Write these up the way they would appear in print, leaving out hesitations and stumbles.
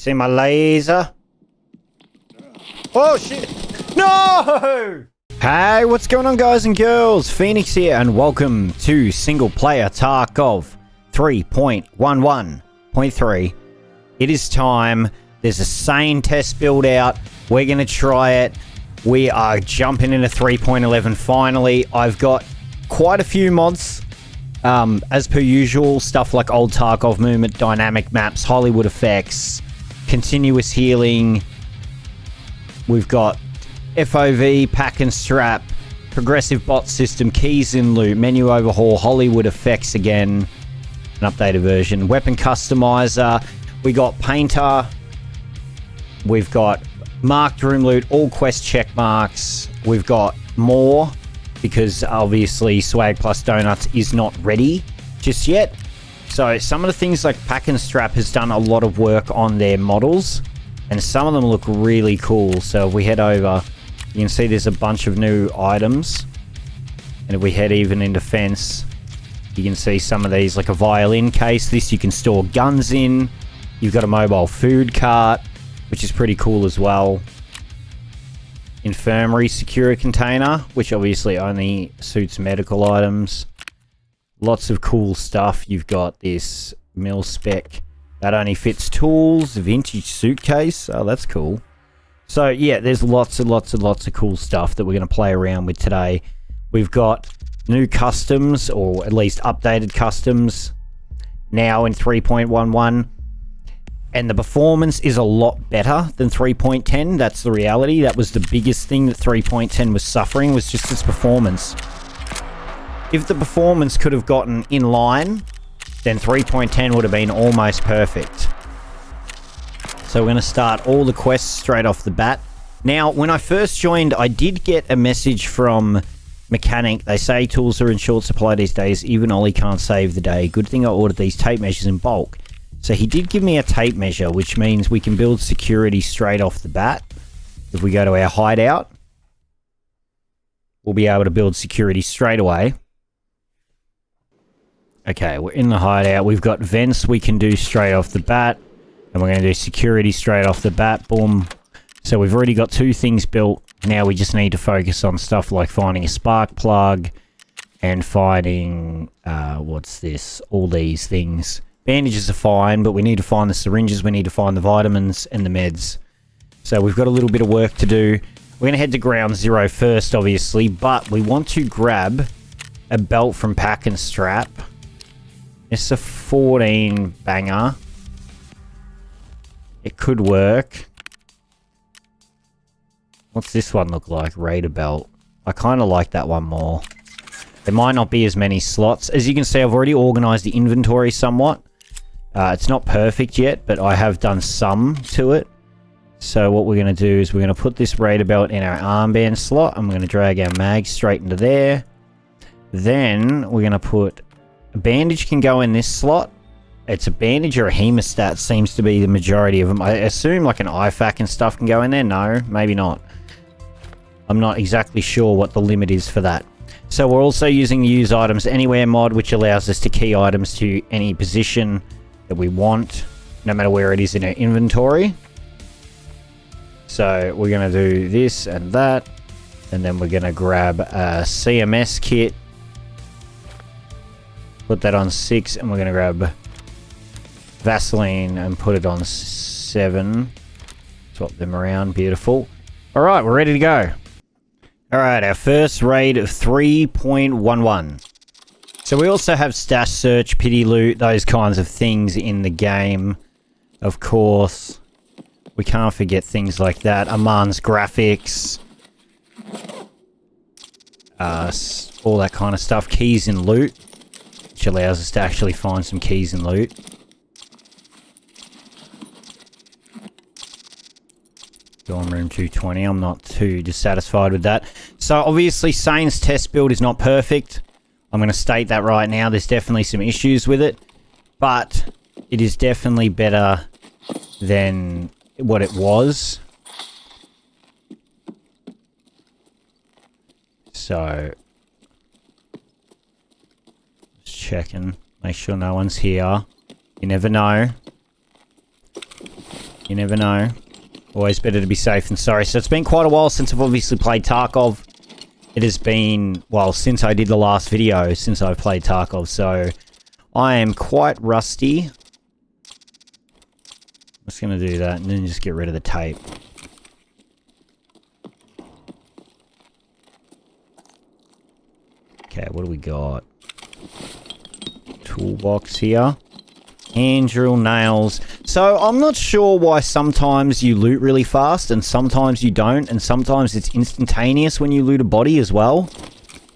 See my laser? Oh shit! No! Hey, what's going on, guys and girls? Phoenix here, and welcome to Single Player Tarkov 3.11.3. It is time. There's a sane test build out. We're gonna try it. We are jumping into 3.11 finally. I've got quite a few mods. As per usual, stuff like old Tarkov movement, dynamic maps, Hollywood effects, continuous healing. We've got FOV, pack and strap, progressive bot system, keys in loot, menu overhaul, Hollywood effects again, an updated version, weapon customizer. We got painter. We've got marked room loot, all quest check marks. We've got more, because obviously Swag Plus Donuts is not ready just yet. So some of the things like Pack and Strap has done a lot of work on their models, and some of them look really cool. So if we head over, you can see there's a bunch of new items. And if we head even in defense, you can see some of these, like a violin case. This you can store guns in. You've got a mobile food cart, which is pretty cool as well. Infirmary secure container, which obviously only suits medical items. Lots of cool stuff. You've got this mil spec that only fits tools. Vintage suitcase. Oh, that's cool. So yeah, there's lots of cool stuff that we're going to play around with today. We've got new customs, or at least updated customs, now in 3.11. And the performance is a lot better than 3.10. That's the reality. That was the biggest thing that 3.10 was suffering, was just its performance. If the performance could have gotten in line, then 3.10 would have been almost perfect. So we're going to start all the quests straight off the bat. Now, when I first joined, I did get a message from Mechanic. They say tools are in short supply these days. Even Ollie can't save the day. Good thing I ordered these tape measures in bulk. So he did give me a tape measure, which means we can build security straight off the bat. If we go to our hideout, we'll be able to build security straight away. Okay, we're in the hideout. We've got vents we can do straight off the bat. And we're going to do security straight off the bat. Boom. So we've already got two things built. Now we just need to focus on stuff like finding a spark plug and finding, what's this? All these things. Bandages are fine, but we need to find the syringes, we need to find the vitamins and the meds. So we've got a little bit of work to do. We're going to head to ground zero first, obviously, but we want to grab a belt from Pack and Strap. It's a 14 banger. It could work. What's this one look like? Raider belt. I kind of like that one more. There might not be as many slots. As you can see, I've already organized the inventory somewhat. It's not perfect yet, but I have done some to it. So what we're going to do is we're going to put this Raider belt in our armband slot. I'm going to drag our mag straight into there. Then we're going to put... a bandage can go in this slot. It's a bandage or a hemostat seems to be the majority of them. I assume like an IFAK and stuff can go in there. No, maybe not. I'm not exactly sure what the limit is for that. So we're also using the use items anywhere mod, which allows us to key items to any position that we want, no matter where it is in our inventory. So we're going to do this and that, and then we're going to grab a CMS kit, put that on 6, and we're going to grab Vaseline and put it on 7. Swap them around. Beautiful. All right, we're ready to go. All right, our first raid of 3.11. So we also have stash search, pity loot, those kinds of things in the game. Of course, we can't forget things like that. Aman's graphics. All that kind of stuff. Keys in loot, which allows us to actually find some keys in loot. Dorm room 220. I'm not too dissatisfied with that. So obviously Sane's test build is not perfect. I'm going to state that right now. There's definitely some issues with it, but it is definitely better than what it was. So just checking, make sure no one's here. You never know. You never know. Always better to be safe than sorry. So it's been quite a while since I've obviously played Tarkov. It has been, well, since I did the last video, since I've played Tarkov. So I am quite rusty. I'm just going to do that and then just get rid of the tape. Okay, what do we got? Toolbox here. Hand drill, nails. So I'm not sure why sometimes you loot really fast and sometimes you don't, and sometimes it's instantaneous when you loot a body as well.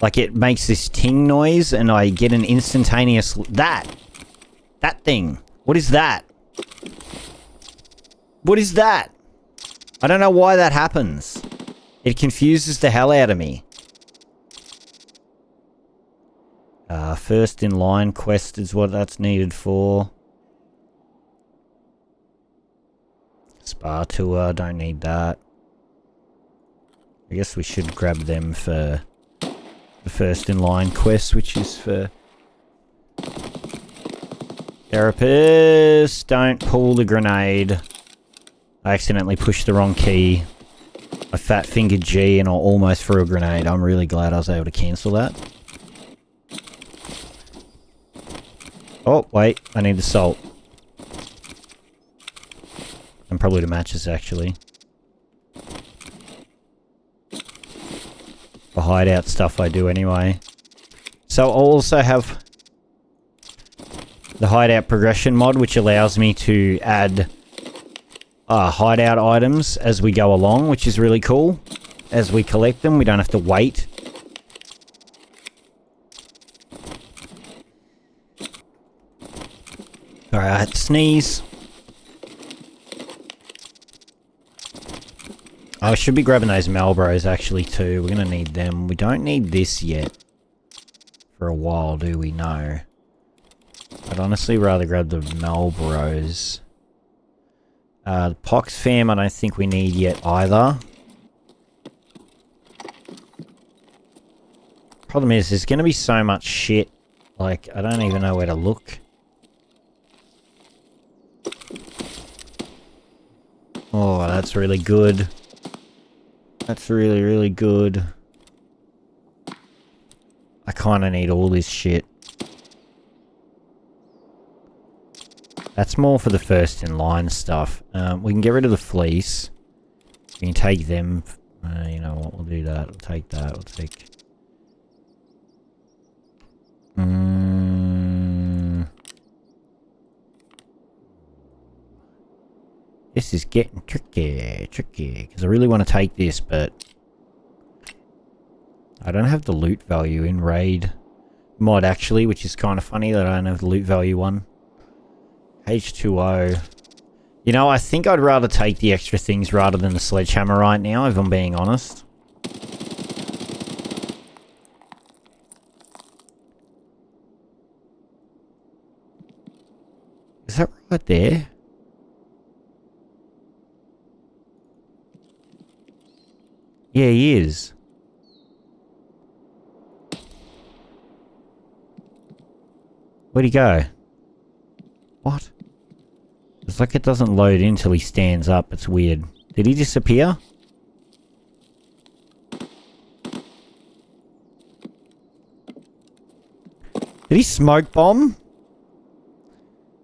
Like it makes this ting noise and I get an instantaneous... That thing. What is that? What is that? I don't know why that happens. It confuses the hell out of me. First in line quest is what that's needed for. Spa tour, don't need that. I guess we should grab them for the first in line quest, which is for therapist. Don't pull the grenade. I accidentally pushed the wrong key. I fat fingered G and I almost threw a grenade. I'm really glad I was able to cancel that. Oh, wait. I need the salt. And probably the matches, actually. The hideout stuff I do anyway. So I'll also have the hideout progression mod, which allows me to add hideout items as we go along, which is really cool. As we collect them, we don't have to wait. Alright, sneeze. I should be grabbing those Malbros actually too. We're going to need them. We don't need this yet. For a while, do we? No. I'd honestly rather grab the Malbros. The Pox Fam I don't think we need yet either. Problem is, there's going to be so much shit. Like, I don't even know where to look. Oh, that's really good. That's really, really good. I kind of need all this shit. That's more for the first in line stuff. We can get rid of the fleece. We can take them. You know what, we'll do that. We'll take that. We'll take... This is getting tricky, because I really want to take this, but I don't have the loot value in raid mod actually, which is kind of funny that I don't have the loot value one. H2O. You know, I think I'd rather take the extra things rather than the sledgehammer right now, if I'm being honest. Is that right there? Yeah, he is. Where'd he go? What? It's like it doesn't load in until he stands up. It's weird. Did he disappear? Did he smoke bomb?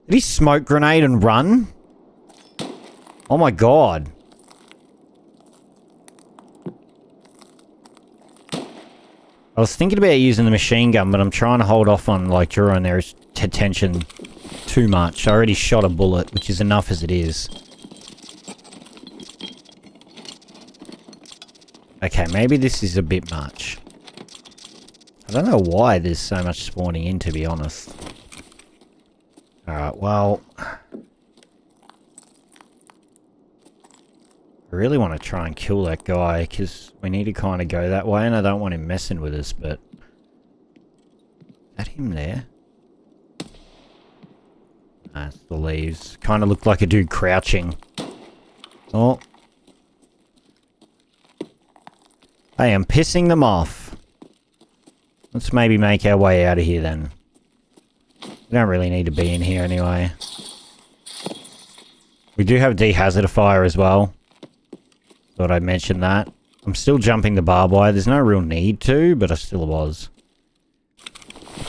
Did he smoke grenade and run? Oh my god. I was thinking about using the machine gun, but I'm trying to hold off on, like, drawing their attention too much. I already shot a bullet, which is enough as it is. Okay, maybe this is a bit much. I don't know why there's so much spawning in, to be honest. Alright, well... I really want to try and kill that guy, because we need to kind of go that way, and I don't want him messing with us, but... Is that him there? That's the leaves. Kind of looked like a dude crouching. Oh. Hey, I'm pissing them off. Let's maybe make our way out of here, then. We don't really need to be in here anyway. We do have dehazidifier as well. Thought I'd mention that. I'm still jumping the barbed wire. There's no real need to, but I still was.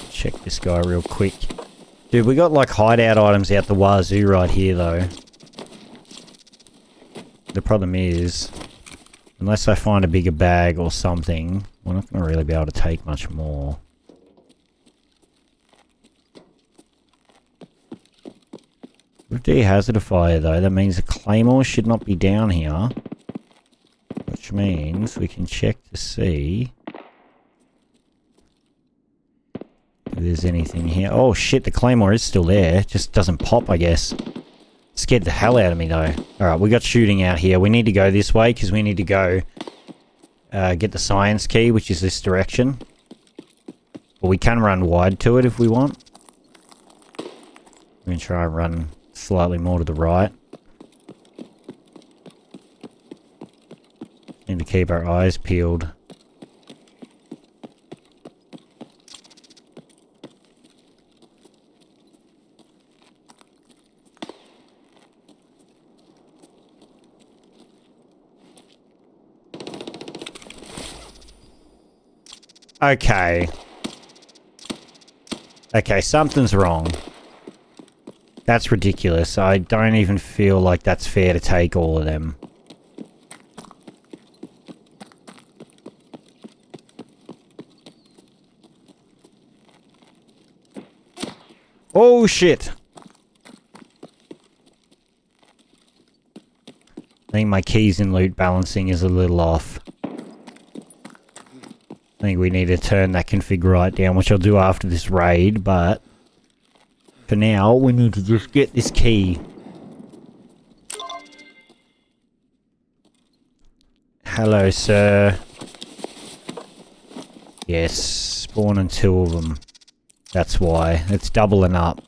Check this guy real quick. Dude, we got like hideout items out the wazoo right here though. The problem is, unless I find a bigger bag or something, we're not going to really be able to take much more. With dehazidifier though, that means the claymore should not be down here. Which means we can check to see if there's anything here. Oh shit, the claymore is still there. It just doesn't pop, I guess. Scared the hell out of me though. Alright, we got shooting out here. We need to go this way because we need to go get the science key, which is this direction. But we can run wide to it if we want. We're going to try and run slightly more to the right. Need to keep our eyes peeled. Okay. Okay, something's wrong. That's ridiculous. I don't even feel like that's fair to take all of them. Oh shit! I think my keys and loot balancing is a little off. I think we need to turn that config right down, which I'll do after this raid, but for now, we need to just get this key. Hello, sir. Yes, spawning 2 of them. That's why. It's doubling up.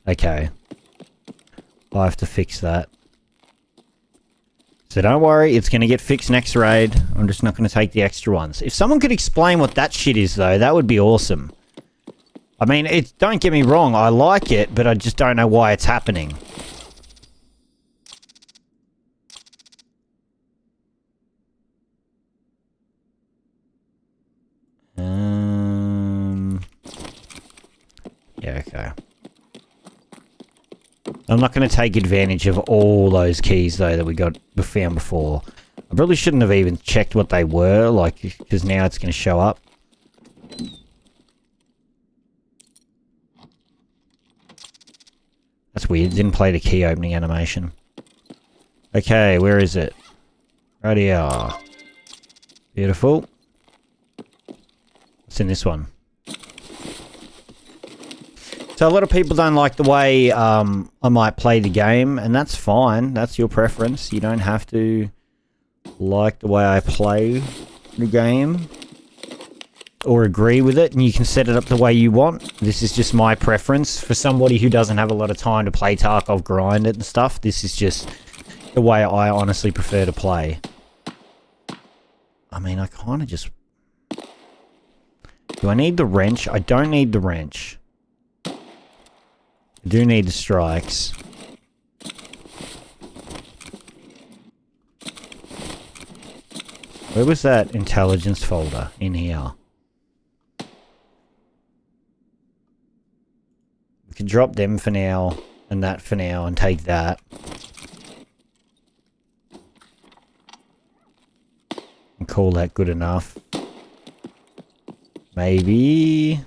Okay. I have to fix that. So don't worry, it's going to get fixed next raid. I'm just not going to take the extra ones. If someone could explain what that shit is, though, that would be awesome. I mean, don't get me wrong, I like it, but I just don't know why it's happening. Yeah, okay. I'm not going to take advantage of all those keys, though, that we found before. I probably shouldn't have even checked what they were, like, because now it's going to show up. That's weird. Didn't play the key opening animation. Okay, where is it? Right here. Beautiful. What's in this one? So a lot of people don't like the way I might play the game, and that's fine. That's your preference. You don't have to like the way I play the game or agree with it, and you can set it up the way you want. This is just my preference. For somebody who doesn't have a lot of time to play Tarkov, grind it and stuff, this is just the way I honestly prefer to play. I mean, I kind of just... Do I need the wrench? I don't need the wrench. I do need the strikes. Where was that intelligence folder? In here. We can drop them for now, and that for now, and take that. And call that good enough. Maybe...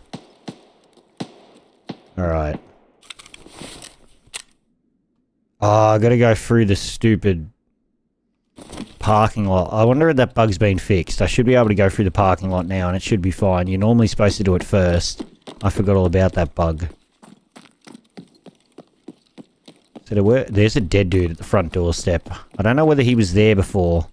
Alright. Oh, I gotta go through the stupid parking lot. I wonder if that bug's been fixed. I should be able to go through the parking lot now and it should be fine. You're normally supposed to do it first. I forgot all about that bug. So there's a dead dude at the front doorstep. I don't know whether he was there before.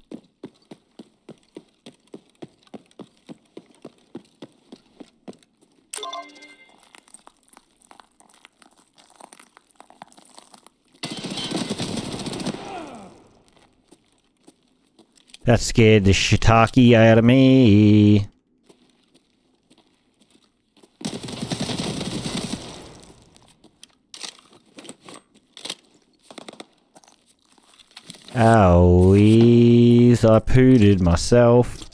That scared the spt-aki out of me. Owies, I pooted myself.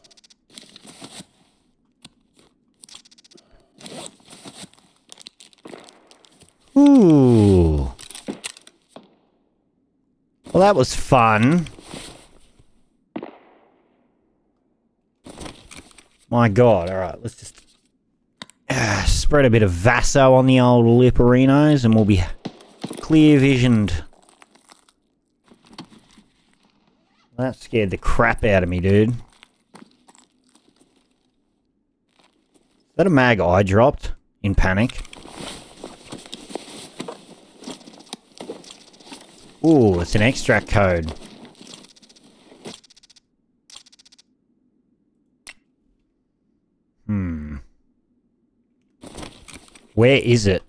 Ooh. Well, that was fun. My God. Alright, let's just spread a bit of Vaso on the old Liperinos and we'll be clear visioned. That scared the crap out of me, dude. Is that a mag I dropped in panic? Ooh, it's an extract code. Where is it?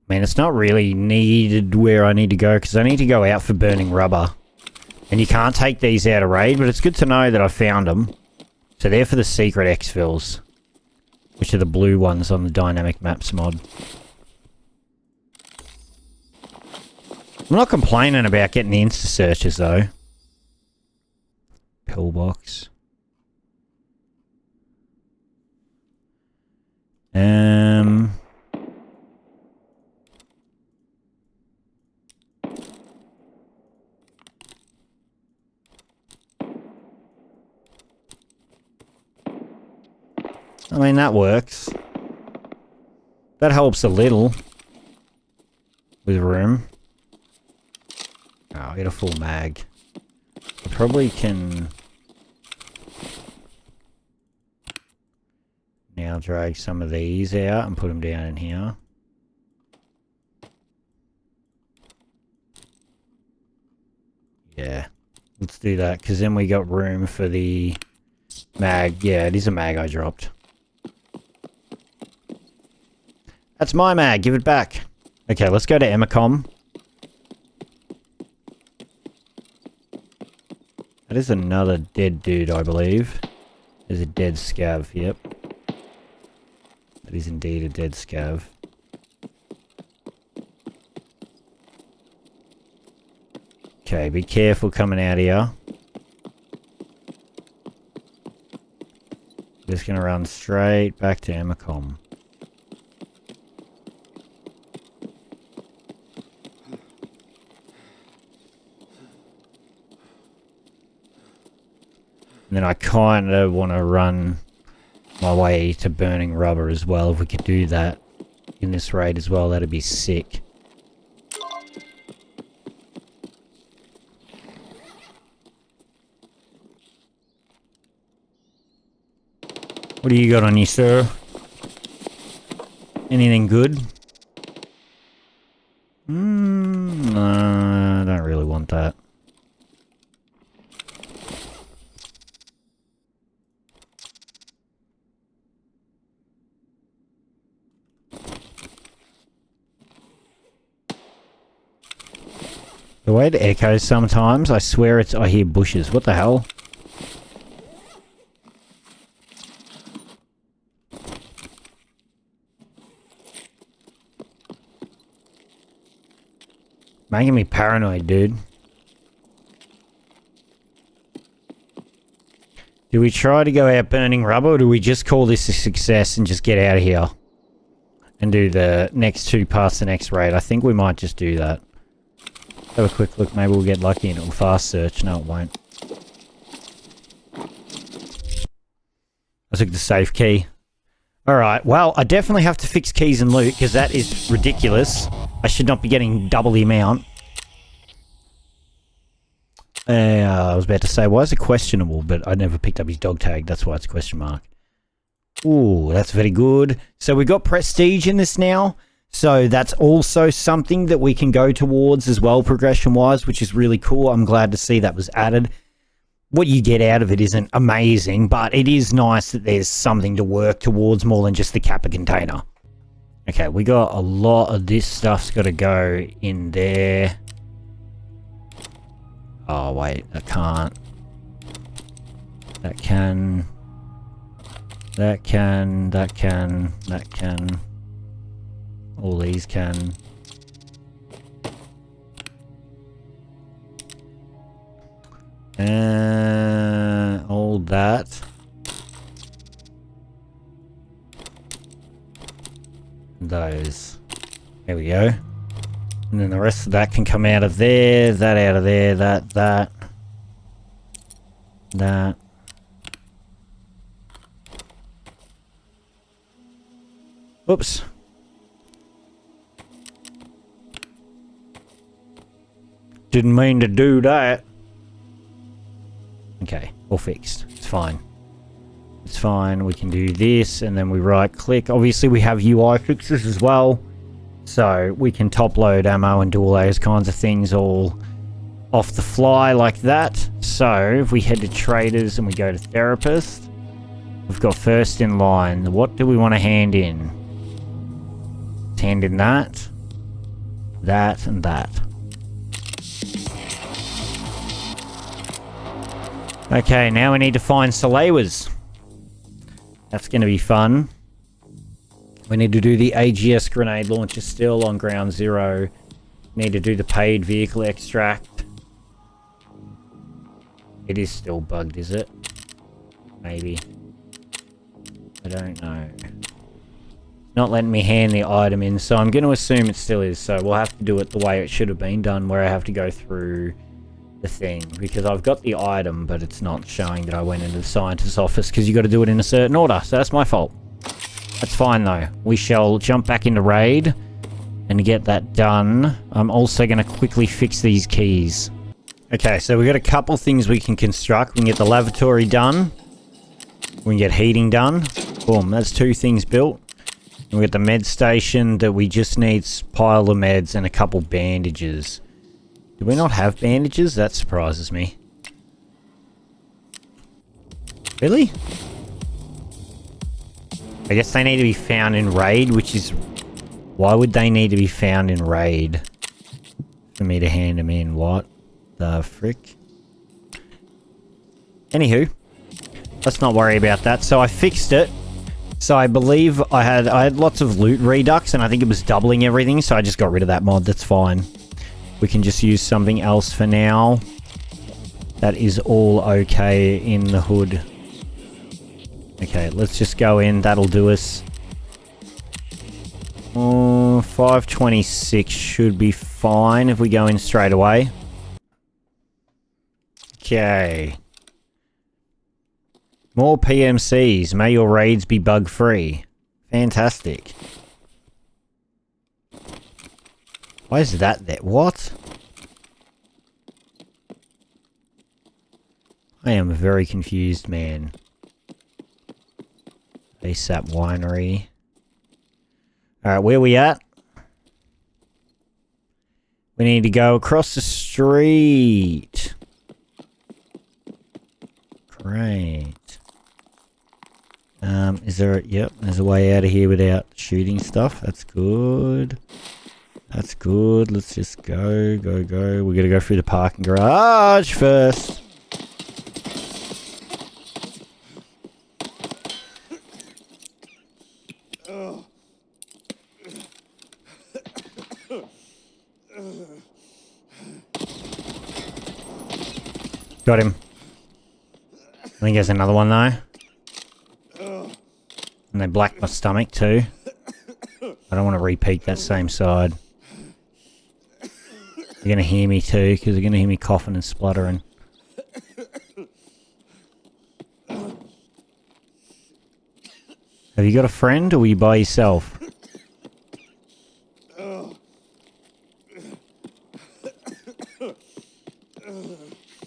Man, it's not really needed where I need to go because I need to go out for burning rubber. And you can't take these out of raid, but it's good to know that I found them. So they're for the secret exfils, which are the blue ones on the dynamic maps mod. I'm not complaining about getting the insta searches though. Pillbox. I mean, that works. That helps a little. With room. Oh, I'll get a full mag. I probably can... now drag some of these out and put them down in here. Yeah. Let's do that, because then we got room for the mag. Yeah, it is a mag I dropped. That's my mag, give it back. Okay, let's go to Emacom. That is another dead dude, I believe. There's a dead scav, yep. That is indeed a dead scav. Okay, be careful coming out here. Just gonna run straight back to Emacom. And then I kind of want to run my way to burning rubber as well. If we could do that in this raid as well, that'd be sick. What do you got on you, sir? Anything good? No, I don't really want that. The way it echoes sometimes, I swear I hear bushes. What the hell? Making me paranoid, dude. Do we try to go out burning rubber, or do we just call this a success and just get out of here? And do the next two past the next raid? I think we might just do that. Have a quick look, maybe we'll get lucky and it'll fast search. No, it won't. I took the safe key. Alright, well, I definitely have to fix keys and loot, because that is ridiculous. I should not be getting double the amount. I was about to say, why is it questionable? But I never picked up his dog tag, that's why it's a question mark. Ooh, that's very good. So we got prestige in this now. So that's also something that we can go towards as well, progression-wise, which is really cool. I'm glad to see that was added. What you get out of it isn't amazing, but it is nice that there's something to work towards more than just the Kappa container. Okay, we got a lot of this stuff's got to go in there. Oh, wait, I can't. That can. That can. That can. That can. All these can. All that. Those. There we go. And then the rest of that can come out of there, that out of there, that. Oops. Didn't mean to do that. Okay, all fixed. It's fine. It's fine. We can do this and then we right click. Obviously we have UI fixes as well. So we can top load ammo and do all those kinds of things all off the fly like that. So if we head to traders and we go to therapist, we've got first in line. What do we want to hand in? Let's hand in that, that and that. Okay, now we need to find Salewers. That's going to be fun. We need to do the AGS grenade launcher still on ground zero. Need to do the paid vehicle extract. It is still bugged, is it? Maybe. I don't know. It's not letting me hand the item in, so I'm going to assume it still is. So we'll have to do it the way it should have been done, where I have to go through the thing, because I've got the item but it's not showing that I went into the scientist's office, because you got to do it in a certain order, so that's my fault. That's fine though. We shall jump back into raid and get that done. I'm also going to quickly fix these keys. Okay, so we got a couple things we can construct. We can get the lavatory done, we can get heating done. Boom, that's 2 things built. And we got the med station that we just need a pile of meds and a couple bandages. Do we not have bandages? That surprises me. Really? I guess they need to be found in raid, which is... Why would they need to be found in raid? For me to hand them in. What the frick? Anywho. Let's not worry about that. So I fixed it. So I believe I had lots of loot redux, and I think it was doubling everything, so I just got rid of that mod. That's fine. We can just use something else for now. That is all okay in the hood. Okay, let's just go in. That'll do us. 526 should be fine if we go in straight away. Okay. More PMCs. May your raids be bug-free. Fantastic. Why is that there? What? I am a very confused man. ASAP Winery. Alright, where we at? We need to go across the street. Great. Is there... Yep, there's a way out of here without shooting stuff. That's good. That's good. Let's just go. We're gonna go through the parking garage first. Got him. I think there's another one though. And they blacked my stomach too. I don't want to repeat that same side. They're going to hear me too, because they're going to hear me coughing and spluttering. Have you got a friend, or are you by yourself?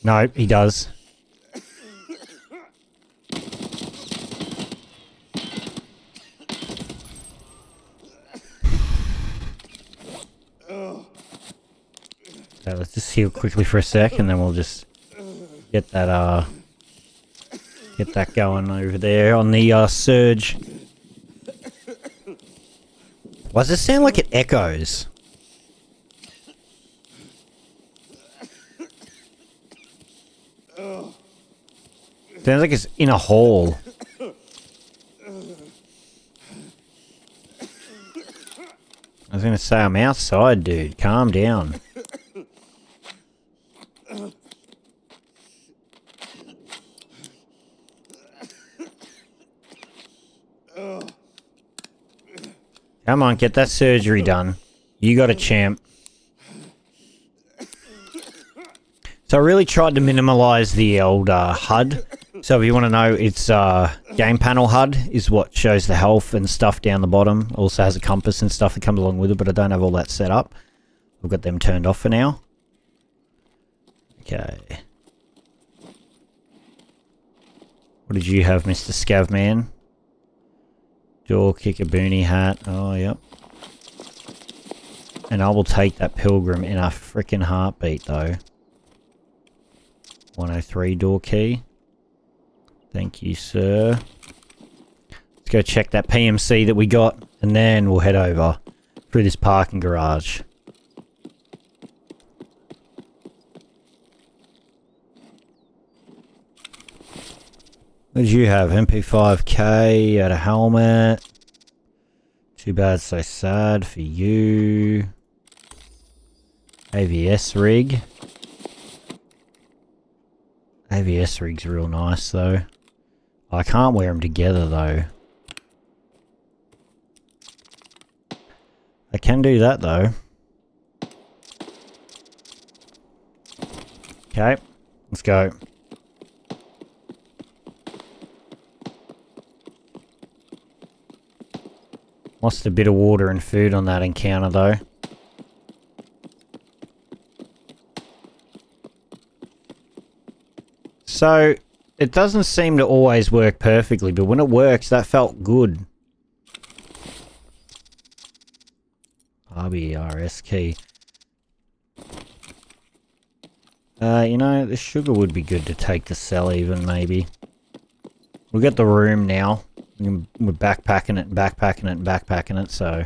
No, he does. So let's just heal quickly for a sec, and then we'll just get that going over there on the surge. Why does it sound like it echoes? Sounds like it's in a hall. I was gonna say I'm outside, dude. Calm down. Come on, get that surgery done. You got a champ. So I really tried to minimize the old HUD. So if you want to know, it's game panel HUD is what shows the health and stuff down the bottom. Also has a compass and stuff that comes along with it, but I don't have all that set up. I've got them turned off for now. Okay. What did you have, Mr. Scavman? Door kicker, boonie hat. Oh, yep. And I will take that pilgrim in a freaking heartbeat, though. 103 door key. Thank you, sir. Let's go check that PMC that we got, and then we'll head over through this parking garage. What did you have? MP5K, had a helmet. Too bad, so sad for you. AVS rig. AVS rig's real nice though. I can't wear them together though. I can do that though. Okay, let's go. Lost a bit of water and food on that encounter though. So, it doesn't seem to always work perfectly, but when it works, that felt good. RBRS key. You know, the sugar would be good to take to sell even, maybe. We've got the room now. We're backpacking it and backpacking it and backpacking it, so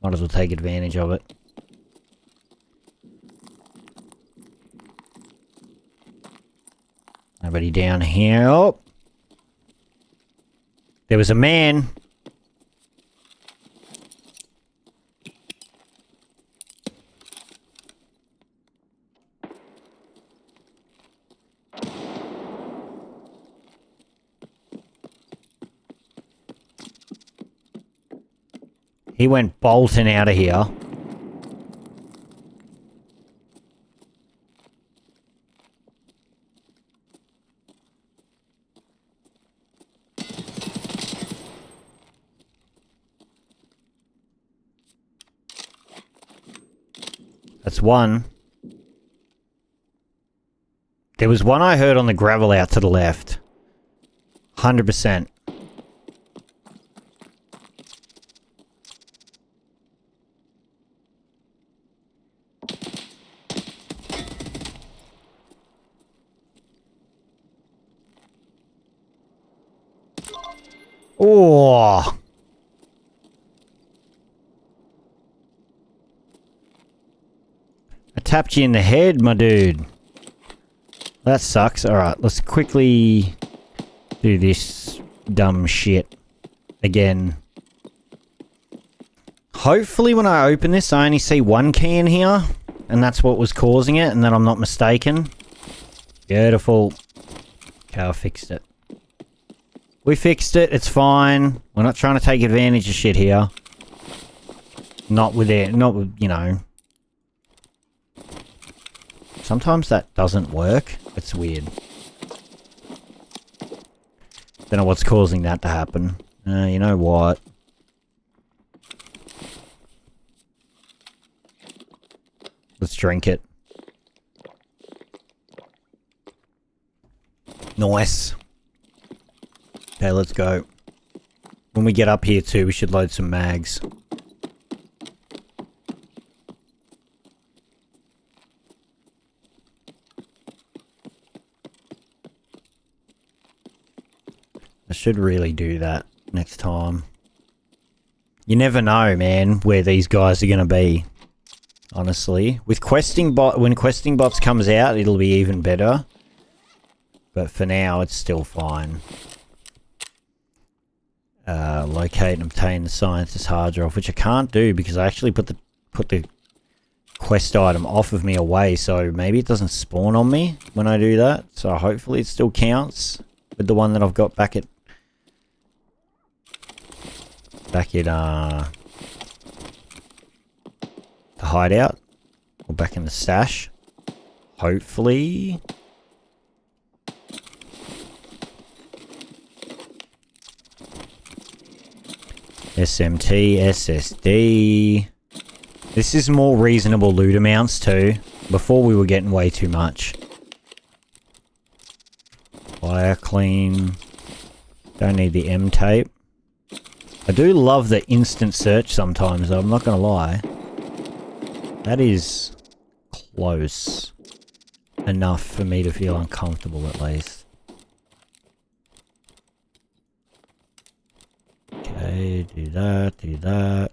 might as well take advantage of it. Nobody down here. Oh! There was a man. He went bolting out of here. That's one. There was one I heard on the gravel out to the left. 100%. Oh. I tapped you in the head, my dude. That sucks. Alright, let's quickly do this dumb shit again. Hopefully when I open this, I only see one key in here. And that's what was causing it, and that I'm not mistaken. Beautiful. Okay, I fixed it. We fixed it, it's fine. We're not trying to take advantage of shit here. Not with it, not with, you know. Sometimes that doesn't work. It's weird. Don't know what's causing that to happen. You know what? Let's drink it. Nice. Okay, let's go. When we get up here too, we should load some mags. I should really do that next time. You never know, man, where these guys are going to be. Honestly. With questing when questing bots comes out, it'll be even better. But for now, it's still fine. Locate and obtain the scientist hard drive, which I can't do because I actually put the quest item off of me away, so maybe it doesn't spawn on me when I do that. So hopefully it still counts with the one that I've got back at the hideout. Or back in the stash. Hopefully. SMT, SSD. This is more reasonable loot amounts too. Before we were getting way too much. Fire clean. Don't need the M tape. I do love the instant search sometimes though, I'm not gonna lie. That is close enough for me to feel uncomfortable at least. Okay, do that, do that.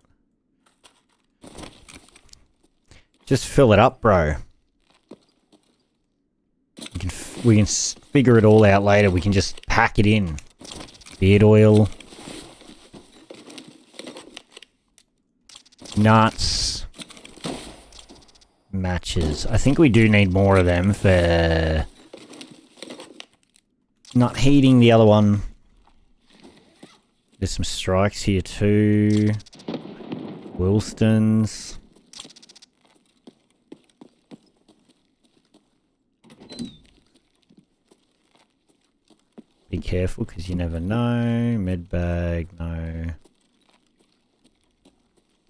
Just fill it up, bro. We can figure it all out later. We can just pack it in. Beard oil. Nuts. Matches. I think we do need more of them for not heating the other one. There's some strikes here too. Wilston's. Be careful because you never know. Med bag, no.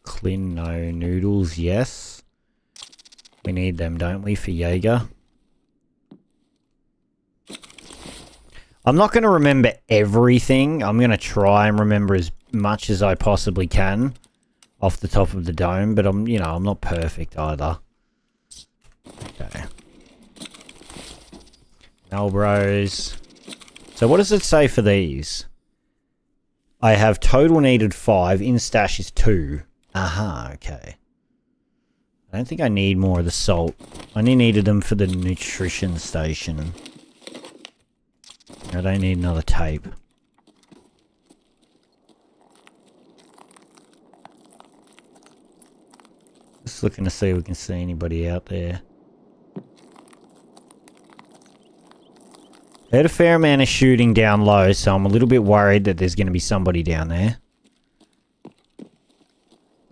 Clin, no. Noodles, yes. We need them, don't we, for Jaeger? I'm not going to remember everything. I'm going to try and remember as much as I possibly can off the top of the dome, but I'm not perfect either. Okay. Melbros. So what does it say for these? I have total needed 5. In stash is 2. Aha, okay. I don't think I need more of the salt. I only needed them for the nutrition station. I don't need another tape. Just looking to see if we can see anybody out there. Heard a fair amount of shooting down low, so I'm a little bit worried that there's going to be somebody down there.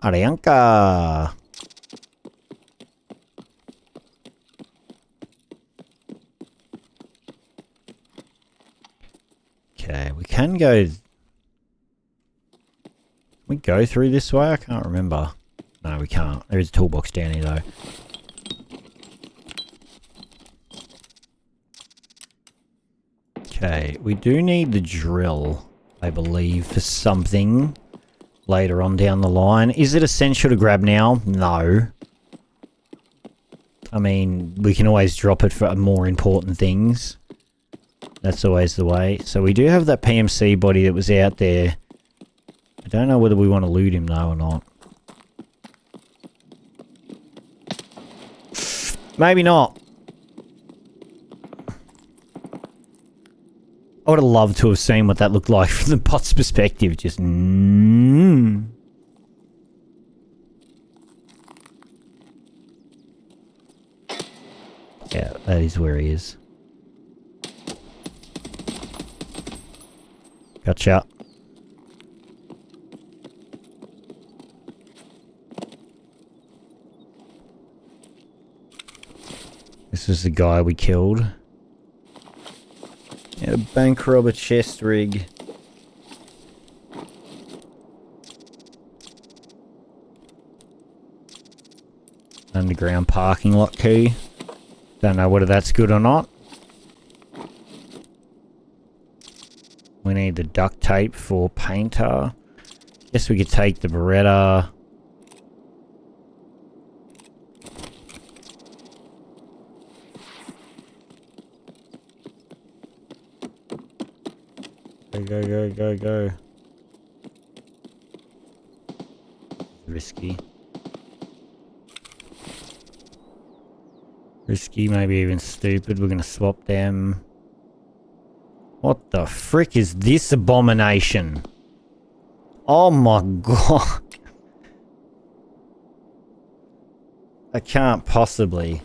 Arianka! Okay, we can go... Can we go through this way? I can't remember. No, we can't. There is a toolbox down here, though. Okay, we do need the drill, I believe, for something later on down the line. Is it essential to grab now? No. I mean, we can always drop it for more important things. That's always the way. So we do have that PMC body that was out there. I don't know whether we want to loot him though or not. Maybe not. I would have loved to have seen what that looked like from the bot's perspective. Just... Yeah, that is where he is. Gotcha. This is the guy we killed. Yeah, bank robber chest rig. Underground parking lot key. Don't know whether that's good or not. We need the duct tape for painter. Guess we could take the Beretta. Go, go, go, go. Risky. Risky, maybe even stupid. We're gonna swap them. What the frick is this abomination? Oh my god. I can't possibly.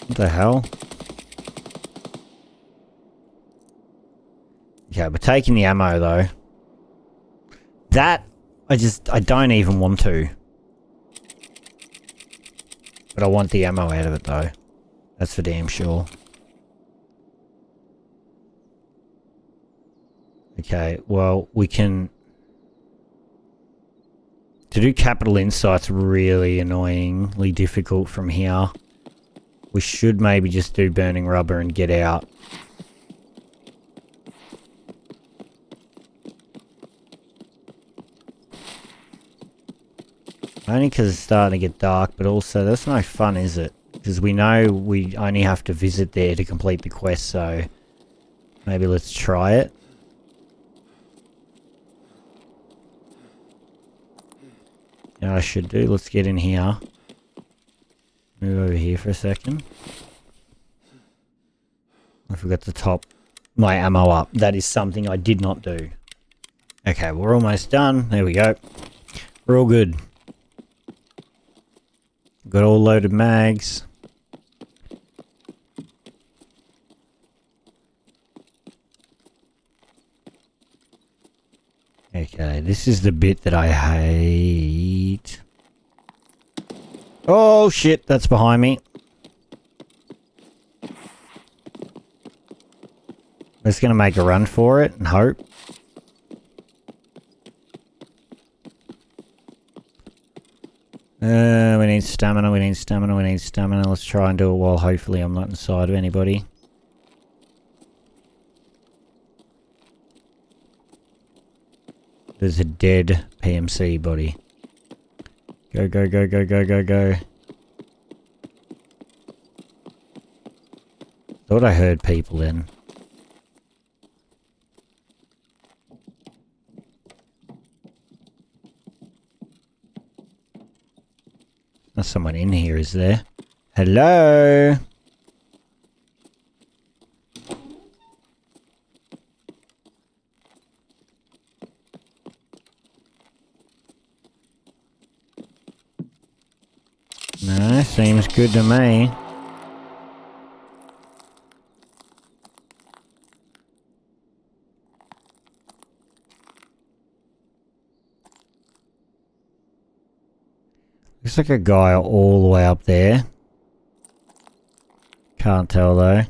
What the hell? Okay, we're taking the ammo though. That, I don't even want to. But I want the ammo out of it though. That's for damn sure. Okay, well, we can... To do capital insight's really annoyingly difficult from here. We should maybe just do burning rubber and get out. Only because it's starting to get dark, but also that's no fun, is it? Because we know we only have to visit there to complete the quest, so... Maybe let's try it. You know what I should do? Let's get in here. Move over here for a second. I forgot to top my ammo up. That is something I did not do. Okay, we're almost done. There we go. We're all good. Got all loaded mags. Okay, this is the bit that I hate. Oh shit, that's behind me. I'm just gonna make a run for it and hope. We need stamina, we need stamina, we need stamina. Let's try and do it while hopefully I'm not inside of anybody. There's a dead PMC body. Go, go, go, go, go, go, go. Thought I heard people then. There's someone in here, is there? Hello? No, seems good to me. Looks like a guy all the way up there. Can't tell though.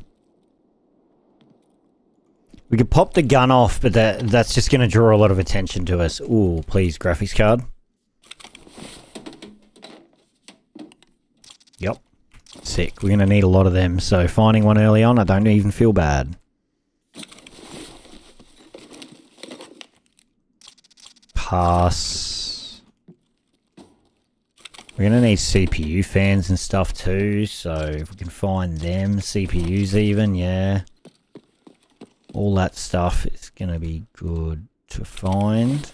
We could pop the gun off, but that's just going to draw a lot of attention to us. Ooh, please, graphics card. Yep. Sick. We're going to need a lot of them, so finding one early on, I don't even feel bad. Pass. We're going to need CPU fans and stuff too, so if we can find them, CPUs even, yeah. All that stuff is going to be good to find.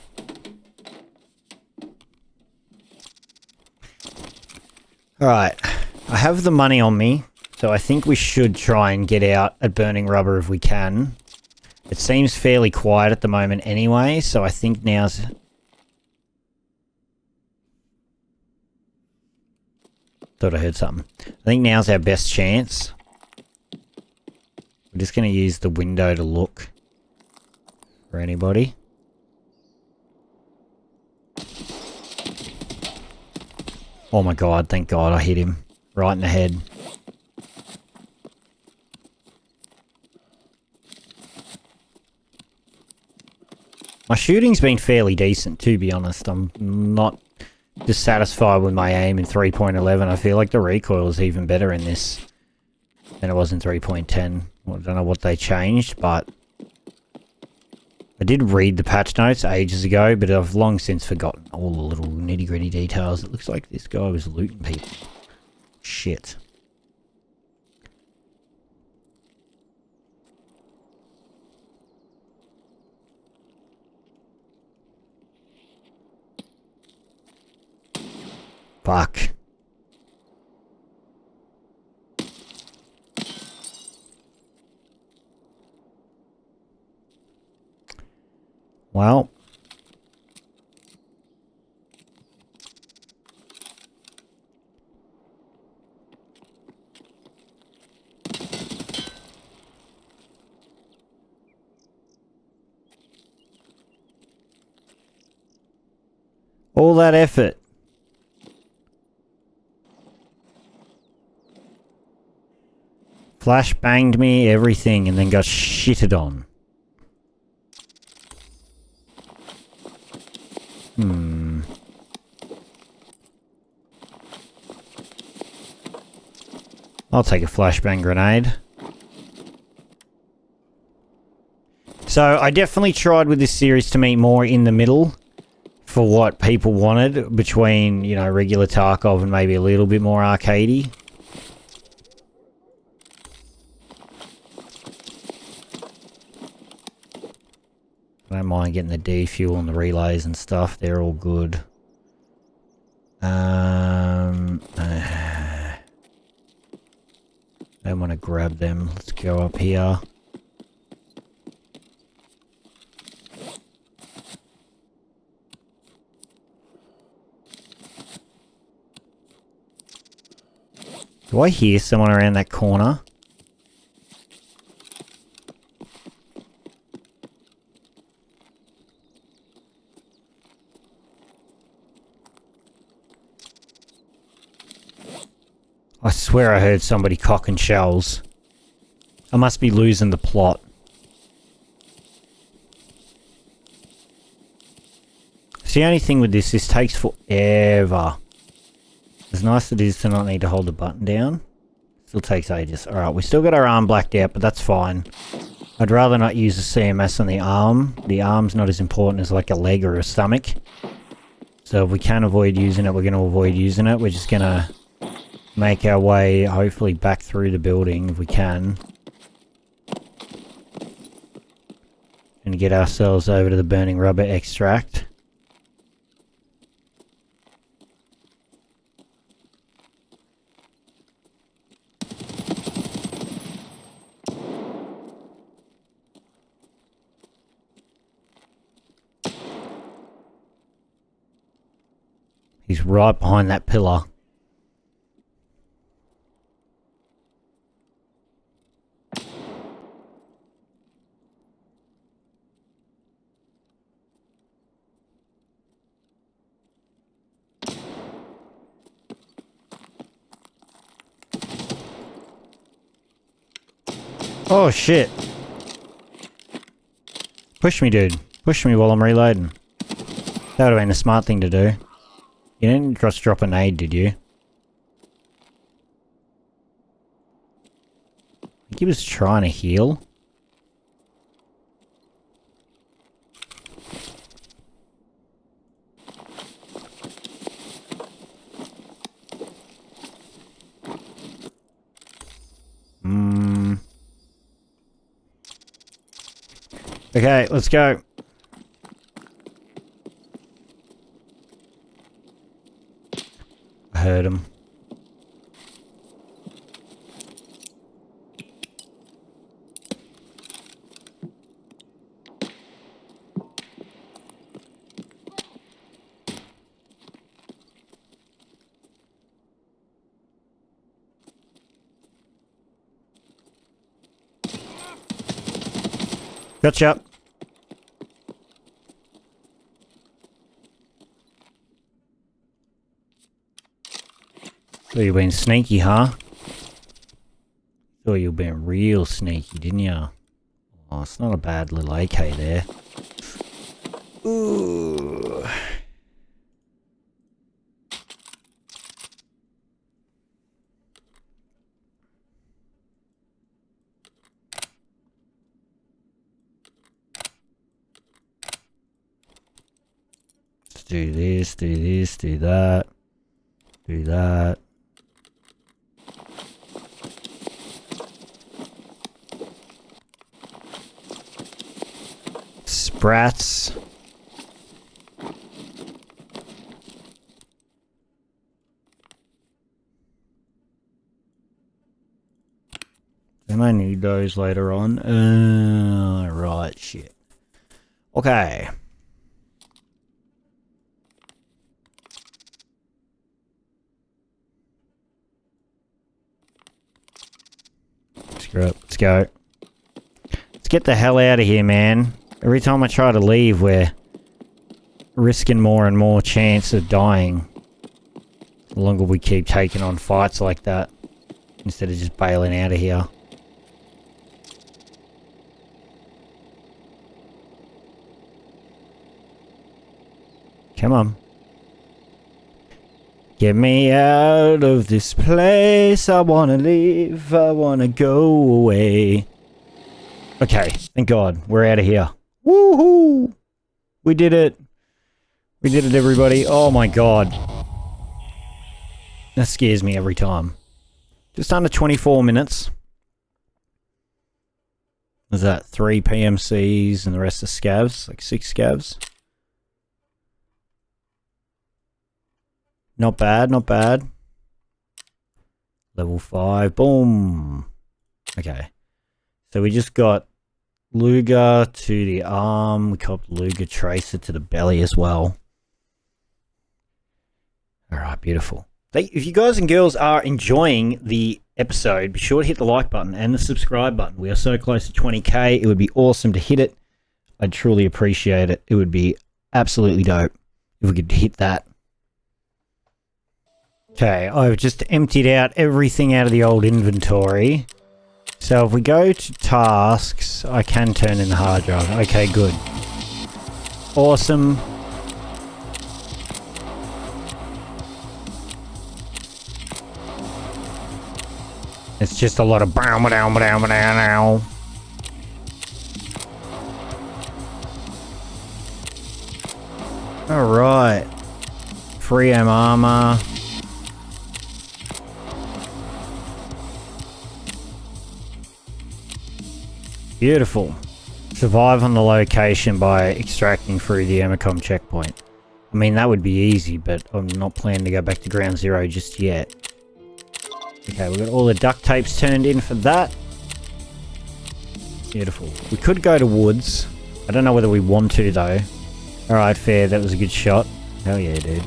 Alright, I have the money on me, so I think we should try and get out at burning rubber if we can. It seems fairly quiet at the moment anyway, so I think now's... Thought I heard something. I think now's our best chance. We're just going to use the window to look for anybody. Oh my god, thank god I hit him. Right in the head. My shooting's been fairly decent, to be honest. I'm not dissatisfied with my aim in 3.11. I feel like the recoil is even better in this than it was in 3.10. I don't know what they changed, but I did read the patch notes ages ago, but I've long since forgotten all the little nitty-gritty details. It looks like this guy was looting people. Shit. Fuck. Well. All that effort. Flash banged me, everything, and then got shitted on. I'll take a flashbang grenade. So, I definitely tried with this series to meet more in the middle for what people wanted between, you know, regular Tarkov and maybe a little bit more arcadey. I don't mind getting the defuel and the relays and stuff. They're all good. I don't want to grab them. Let's go up here. Do I hear someone around that corner? I swear I heard somebody cocking shells. I must be losing the plot. It's the only thing with this takes forever. As nice as it is to not need to hold the button down, still takes ages. Alright, we still got our arm blacked out, but that's fine. I'd rather not use the CMS on the arm. The arm's not as important as like a leg or a stomach. So if we can avoid using it, we're going to avoid using it. We're just going to make our way, hopefully, back through the building if we can. And get ourselves over to the burning rubber extract. He's right behind that pillar. Oh shit. Push me, dude. Push me while I'm reloading. That would have been a smart thing to do. You didn't just drop a nade, did you? I think he was trying to heal. Okay, let's go. I heard him. Gotcha. Thought you were being sneaky, huh? Thought you were being real sneaky, didn't you? Oh, it's not a bad little AK there. Ooh. Let's do this, do this, do that. Do that. Sprats. Then I need those later on. Right, shit. Okay. Screw it. Let's go. Let's get the hell out of here, man. Every time I try to leave, we're risking more and more chance of dying the longer we keep taking on fights like that, instead of just bailing out of here. Come on. Get me out of this place. I wanna leave. I wanna go away. Okay, thank God. We're out of here. Woohoo! We did it. We did it, everybody. Oh my God. That scares me every time. Just under 24 minutes. Is that 3 PMCs and the rest of Scavs? Like 6 Scavs? Not bad, not bad. Level 5. Boom. Okay. So we just got Luger to the arm. We copped Luger Tracer to the belly as well. Alright, beautiful. If you guys and girls are enjoying the episode, be sure to hit the like button and the subscribe button. We are so close to 20k. It would be awesome to hit it. I'd truly appreciate it. It would be absolutely dope if we could hit that. Okay, I've just emptied out everything out of the old inventory. So if we go to tasks, I can turn in the hard drive. Okay, good. Awesome. It's just a lot of now. Alright. Free M armor. Beautiful. Survive on the location by extracting through the Emacom checkpoint. I mean, that would be easy, but I'm not planning to go back to ground zero just yet. Okay, we've got all the duct tapes turned in for that. Beautiful. We could go to woods. I don't know whether we want to, though. Alright, fair. That was a good shot. Hell yeah, dude.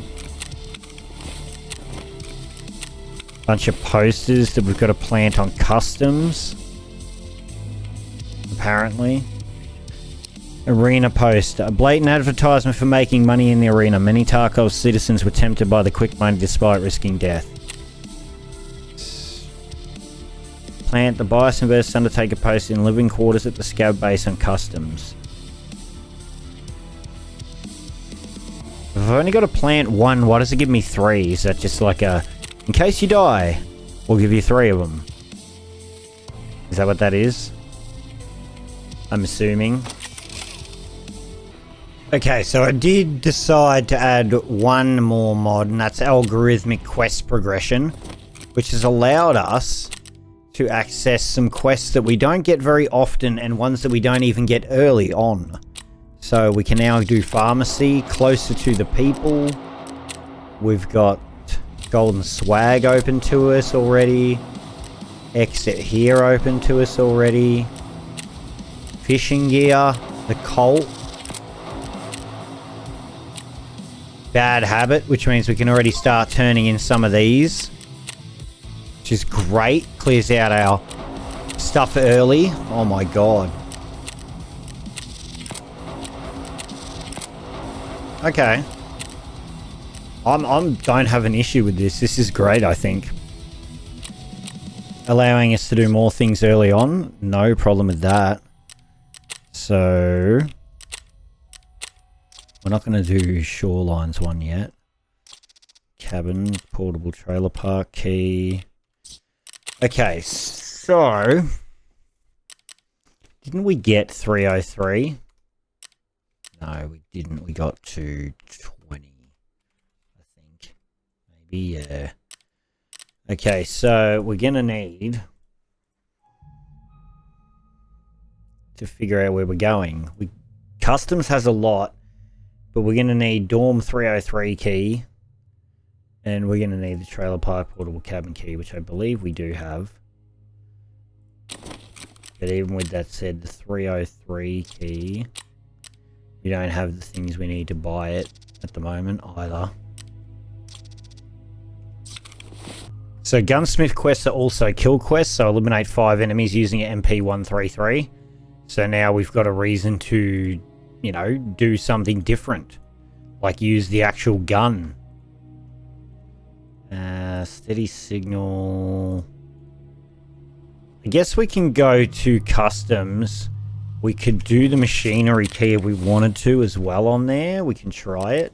Bunch of posters that we've got to plant on customs. Apparently. Arena poster. A blatant advertisement for making money in the arena. Many Tarkov citizens were tempted by the quick money despite risking death. Plant the Bison vs Undertaker poster in living quarters at the Scav base on customs. If I've only got to plant one, why does it give me 3? Is that just like a... in case you die, we'll give you 3 of them. Is that what that is? I'm assuming. Okay, so I did decide to add one more mod, and that's algorithmic quest progression, which has allowed us to access some quests that we don't get very often and ones that we don't even get early on. So we can now do pharmacy closer to the people. We've got golden swag open to us already. Exit here open to us already. Fishing gear, the Colt. Bad habit, which means we can already start turning in some of these. Which is great. Clears out our stuff early. Oh my God. Okay. Don't have an issue with this. This is great, I think. Allowing us to do more things early on. No problem with that. So we're not going to do Shorelines one yet. Cabin, portable trailer park key. Okay, so didn't we get 303? No, we didn't. We got to 20, I think. Maybe, yeah. Okay, so we're going to need to figure out where we're going. Customs has a lot, but we're going to need Dorm 303 key, and we're going to need the trailer park portable cabin key, which I believe we do have. But even with that said, the 303 key, we don't have the things we need to buy it at the moment either. So gunsmith quests are also kill quests, so eliminate 5 enemies using an MP133. So now we've got a reason to, you know, do something different. like use the actual gun. Steady signal. I guess we can go to customs. We could do the machinery key if we wanted to as well on there. We can try it.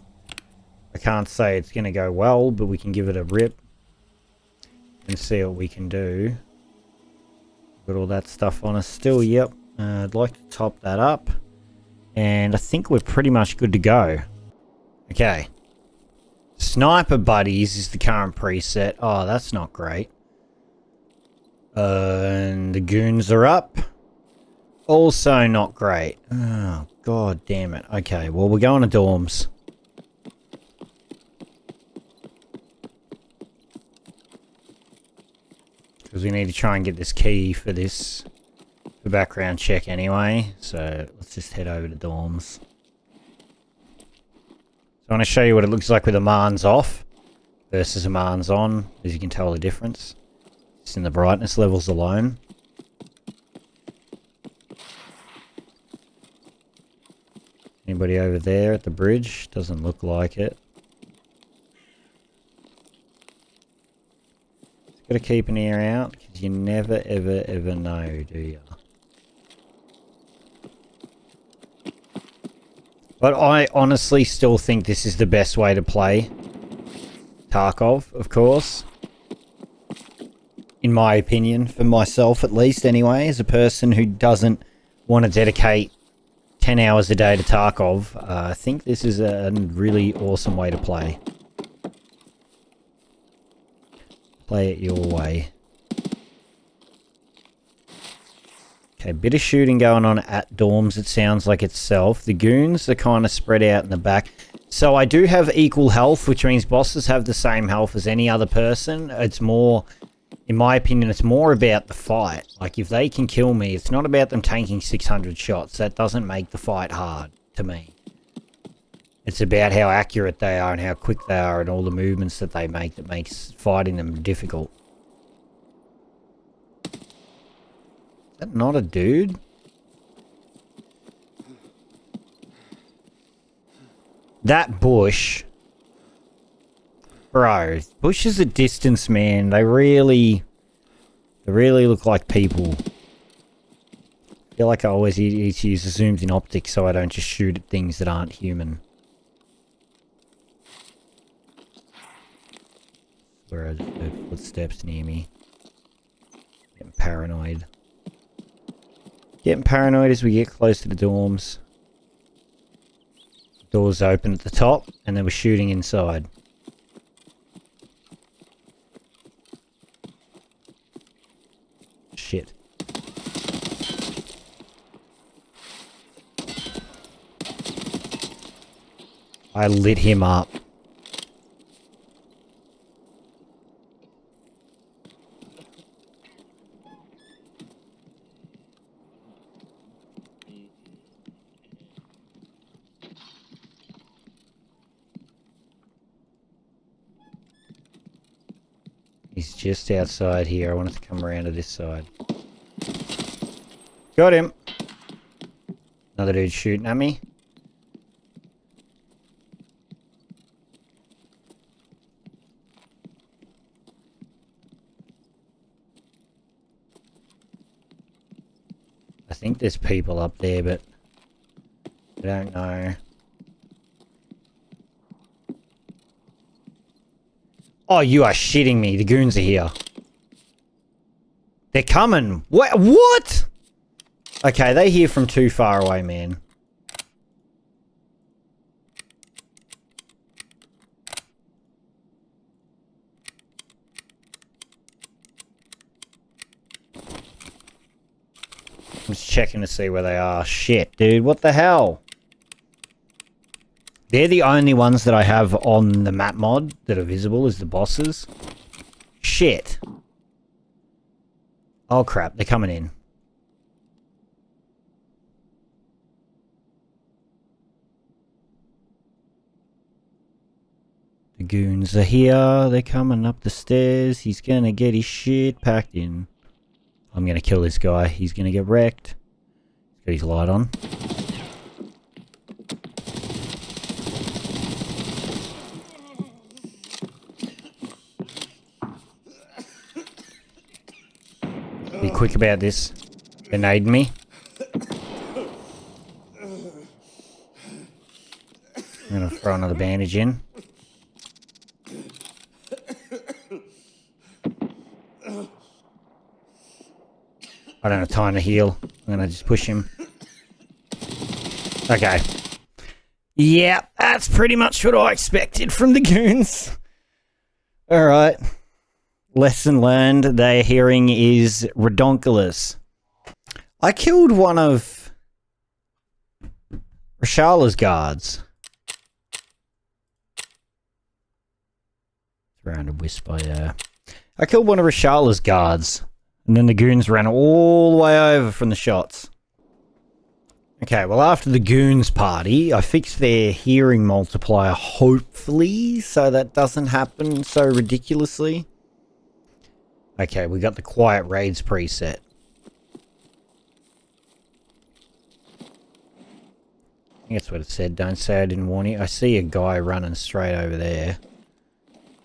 I can't say it's going to go well, but we can give it a rip and see what we can do. Got all that stuff on us still. Yep. I'd like to top that up. And I think we're pretty much good to go. Okay. Sniper Buddies is the current preset. Oh, that's not great. And the Goons are up. Also not great. Oh, god damn it. Okay, well, we're going to dorms. Because we need to try and get this key for this for background check anyway. So let's just head over to dorms. So I want to show you what it looks like with a Marnes off versus a Marnes on. As you can tell the difference. Just in the brightness levels alone. Anybody over there at the bridge? Doesn't look like it. Just gotta keep an ear out, because you never ever know, do you? But I honestly still think this is the best way to play Tarkov, of course. In my opinion, for myself at least anyway, as a person who doesn't want to dedicate 10 hours a day to Tarkov, I think this is a really awesome way to play. Play it your way. Okay, bit of shooting going on at dorms, it sounds like itself. The Goons are kind of spread out in the back. So I do have equal health, which means bosses have the same health as any other person. It's more, in my opinion, it's more about the fight. Like, if they can kill me, it's not about them tanking 600 shots. That doesn't make the fight hard to me. It's about how accurate they are and how quick they are and all the movements that they make that makes fighting them difficult. Is that not a dude? That bush. Bro, bushes at distance, man. They really look like people. I feel like I always need to use the zoomed in optics so I don't just shoot at things that aren't human. Where I just heard footsteps near me. Getting paranoid. Getting paranoid as we get close to the dorms. Doors open at the top, and then we're shooting inside. Shit. I lit him up. He's just outside here. I wanted to come around to this side. Got him. Another dude shooting at me. I think there's people up there, but I don't know. Oh, you are shitting me. The Goons are here. They're coming. What? Okay, they hear from too far away, man. I'm just checking to see where they are. Shit, dude. What the hell? They're the only ones that I have on the map mod that are visible as the bosses. Shit. Oh crap, they're coming in. The Goons are here. They're coming up the stairs. He's gonna get his shit packed in. I'm gonna kill this guy. He's gonna get wrecked. He's got his light on. quick about this. Grenade me. I'm gonna throw another bandage in. I don't have time to heal. I'm gonna just push him. Okay. Yeah, that's pretty much what I expected from the goons. Alright. Lesson learned. Their hearing is redonkulous. I killed one of Rashala's guards. Around a whisper, yeah. I killed one of Rashala's guards. And then the goons ran all the way over from the shots. Okay, well after the goons party, I fixed their hearing multiplier, hopefully, so that doesn't happen so ridiculously. Okay, we got the quiet raids preset. I think that's what it said. Don't say I didn't warn you. I see a guy running straight over there.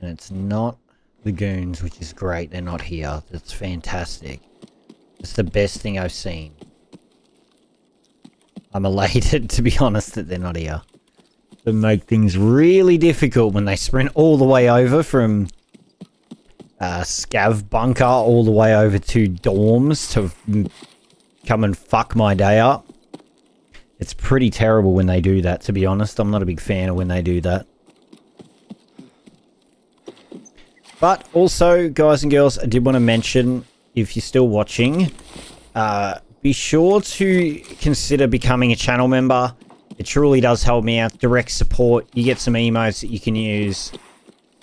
And it's not the goons, which is great. They're not here. That's fantastic. It's the best thing I've seen. I'm elated, to be honest, that they're not here. They make things really difficult when they sprint all the way over from Scav bunker all the way over to dorms to come and fuck my day up. It's pretty terrible when they do that, to be honest. I'm not a big fan of when they do that. But also, guys and girls, I did want to mention, if you're still watching, be sure to consider becoming a channel member. It truly does help me out. Direct support. You get some emotes that you can use.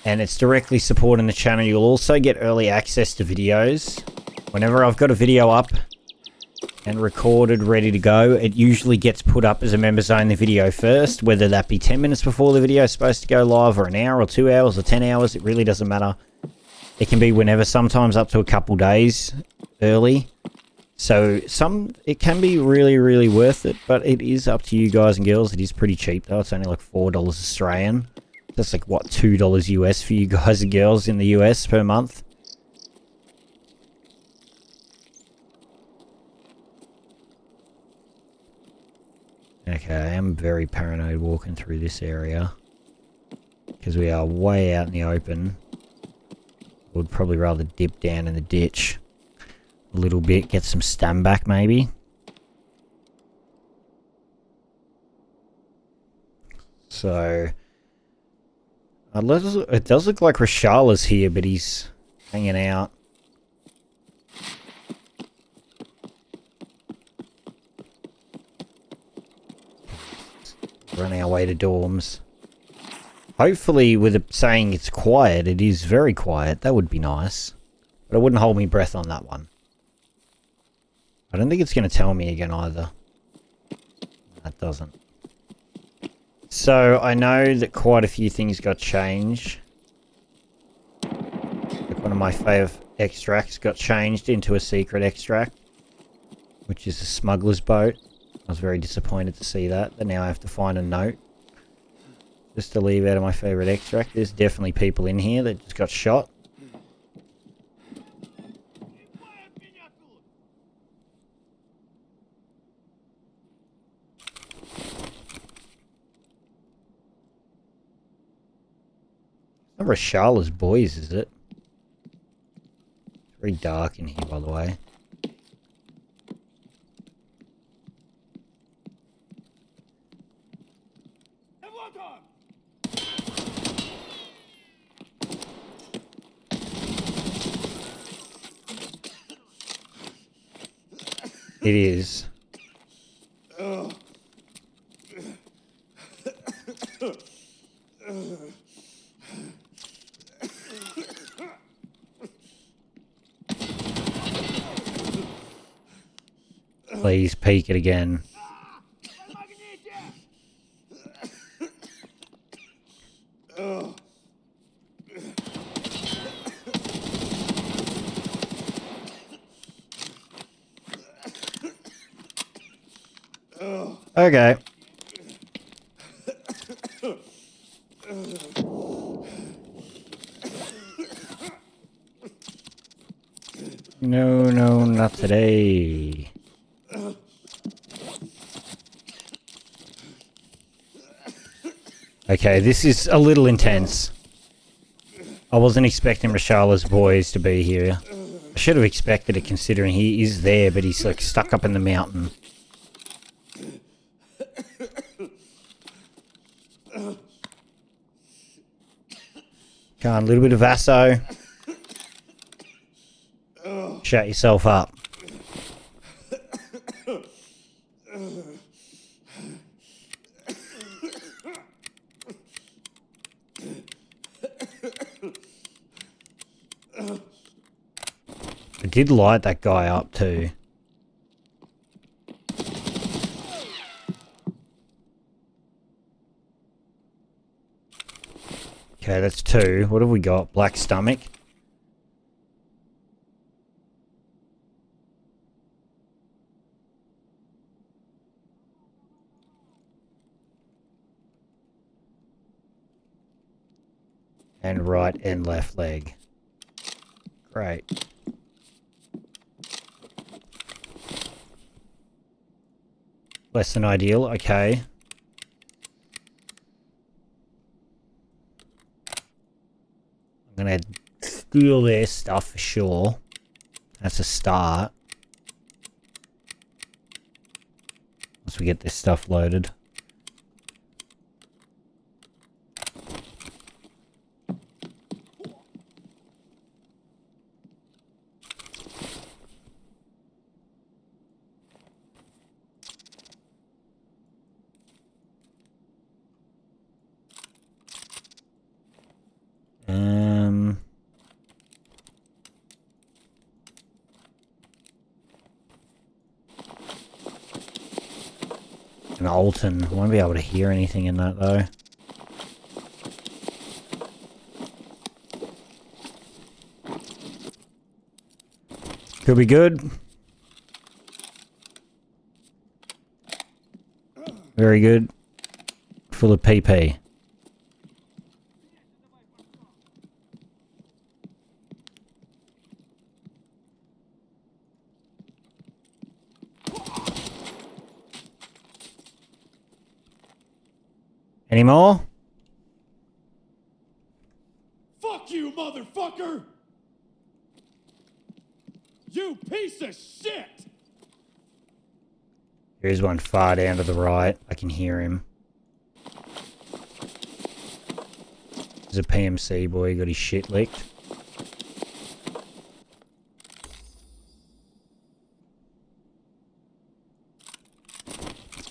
And it's directly supporting the channel. You'll also get early access to videos. Whenever I've got a video up and recorded, ready to go, it usually gets put up as a members only video first. Whether that be 10 minutes before the video is supposed to go live, or an hour, or 2 hours, or 10 hours. It really doesn't matter. It can be whenever, sometimes up to a couple days early. So it can be really, really worth it, but it is up to you guys and girls. It is pretty cheap though. It's only like $4 Australian. That's like, what, $2 US for you guys and girls in the US per month? Okay, I am very paranoid walking through this area. Because we are way out in the open. Would probably rather dip down in the ditch a little bit, get some stam back maybe. So it does look like Rashala's here, but he's hanging out. Running our way to dorms. Hopefully, with it saying it's quiet, it is very quiet. That would be nice. But I wouldn't hold my breath on that one. I don't think it's going to tell me again either. That doesn't. So, I know that quite a few things got changed. Like one of my favourite extracts got changed into a secret extract. Which is a smuggler's boat. I was very disappointed to see that. But now I have to find a note. Just to leave out of my favourite extract. There's definitely people in here that just got shot. Not Rashala's boys, is it? It's very dark in here, by the way. It is. Please peek it again. Okay. No, no, not today. Okay, this is a little intense. I wasn't expecting Rashala's boys to be here. I should have expected it considering he is there, but he's like stuck up in the mountain. Come on, a little bit of Vaso. Shut yourself up. I did light that guy up too. Okay, that's 2. What have we got? Black stomach. And right and left leg. Great. Less than ideal, okay. I'm gonna steal their stuff for sure. That's a start. Once we get this stuff loaded. An Alton. I won't be able to hear anything in that though. Could be good. Very good. Full of PP. Any more? Fuck you, motherfucker! You piece of shit! Here's one far down to the right. I can hear him. There's a PMC boy, got his shit licked.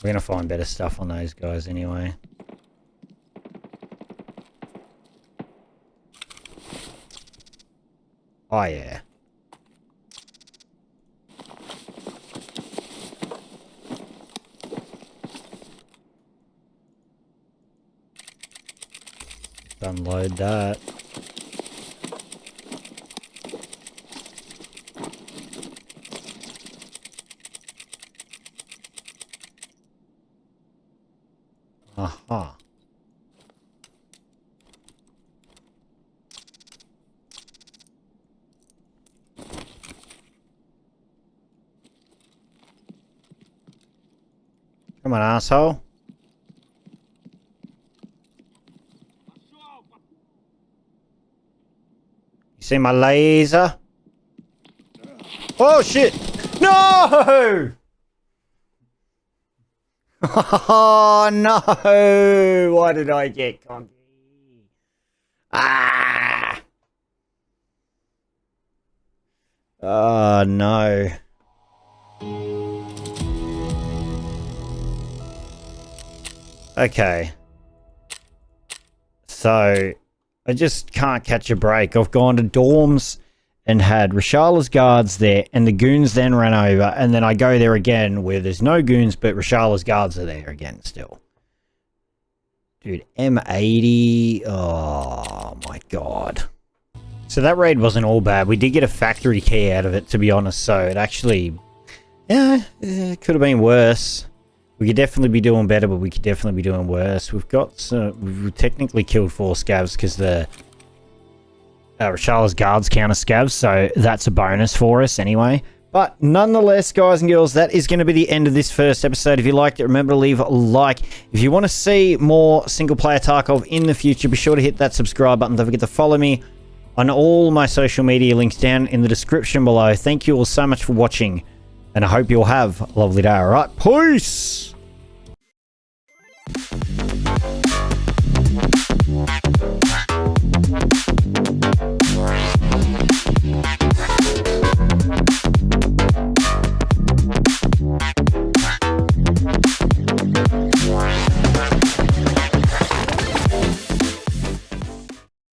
We're gonna find better stuff on those guys anyway. Oh yeah. Unload that. Aha. Come on, asshole. You see my laser? Oh shit! No! Oh no! Why did I get cocky? Ah! Oh no. Okay. So, I just can't catch a break. I've gone to dorms and had Rashala's guards there, and the goons then ran over, and then I go there again where there's no goons, but Rashala's guards are there again still. Dude, M80. Oh my god. So that raid wasn't all bad. We did get a factory key out of it, to be honest, so it actually... Yeah, it could have been worse. We could definitely be doing better, but we could definitely be doing worse. We've got some... We've technically killed 4 scavs because the Rashal's guards counter scavs, so that's a bonus for us anyway. But nonetheless, guys and girls, that is going to be the end of this first episode. If you liked it, remember to leave a like. If you want to see more single-player Tarkov in the future, be sure to hit that subscribe button. Don't forget to follow me on all my social media links down in the description below. Thank you all so much for watching, and I hope you'll have a lovely day. All right, peace!